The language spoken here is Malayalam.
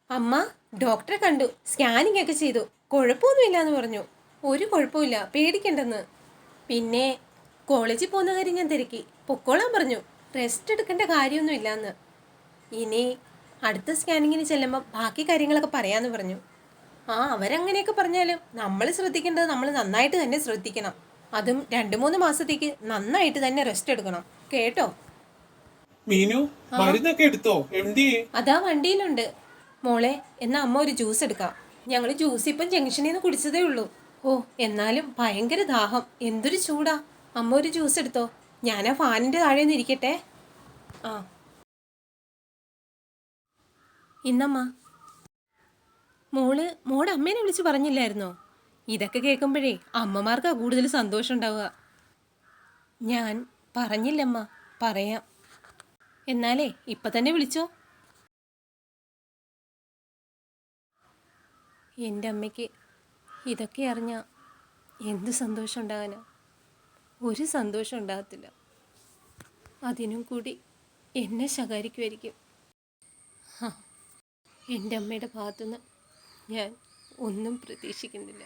അമ്മ ഡോക്ടറെ കണ്ടു, സ്കാനിങ് ഒക്കെ ചെയ്തു, കുഴപ്പമൊന്നുമില്ല എന്ന് പറഞ്ഞു. ഒരു കുഴപ്പമില്ല, പേടിക്കണ്ടെന്ന്. പിന്നെ കോളേജിൽ പോകുന്ന കാര്യം ഞാൻ തിരക്കി, പൊക്കോളാൻ പറഞ്ഞു. റെസ്റ്റ് എടുക്കേണ്ട കാര്യമൊന്നും എന്ന്. ഇനി അടുത്ത സ്കാനിങ്ങിന് ചെല്ലുമ്പോൾ ബാക്കി കാര്യങ്ങളൊക്കെ പറയാമെന്ന് പറഞ്ഞു. അവരങ്ങനെയൊക്കെ പറഞ്ഞാലും നമ്മൾ ശ്രദ്ധിക്കേണ്ടത് നമ്മൾ നന്നായിട്ട് തന്നെ ശ്രദ്ധിക്കണം. അതും 2-3 മാസത്തേക്ക് നന്നായിട്ട് തന്നെ റെസ്റ്റ് എടുക്കണം കേട്ടോ. മീനു മരുന്നൊക്കെ എടുത്തോ? അതാ വണ്ടിയിലുണ്ട്. മോളെ, എന്നാ അമ്മ ഒരു ജ്യൂസ് എടുക്കാം. ഞങ്ങൾ ജ്യൂസ് ഇപ്പം ജംഗ്ഷനിൽ നിന്ന് കുടിച്ചതേ ഉള്ളൂ. എന്നാലും ഭയങ്കര ദാഹം, എന്തൊരു ചൂടാ. അമ്മ ഒരു ജ്യൂസ് എടുത്തോ, ഞാൻ ആ ഫാനിന്റെ താഴെ നിന്ന് ഇരിക്കട്ടെ. ഇന്നമ്മ മോടെ അമ്മേനെ വിളിച്ച് പറഞ്ഞില്ലായിരുന്നോ? ഇതൊക്കെ കേൾക്കുമ്പോഴേ അമ്മമാർക്കാ കൂടുതൽ സന്തോഷം ഉണ്ടാവുക. ഞാൻ പറഞ്ഞില്ലമ്മ, പറയാം. എന്നാലേ ഇപ്പം തന്നെ വിളിച്ചോ. എൻ്റെ അമ്മയ്ക്ക് ഇതൊക്കെ അറിഞ്ഞാൽ എന്ത് സന്തോഷം ഉണ്ടാകാനാ? ഒരു സന്തോഷം ഉണ്ടാകത്തില്ല. അതിനും കൂടി എന്നെ ശകാരിക്കുമായിരിക്കും. എൻ്റെ അമ്മയുടെ ഭാഗത്തുനിന്ന് ഞാൻ ഒന്നും പ്രതീക്ഷിക്കുന്നില്ല.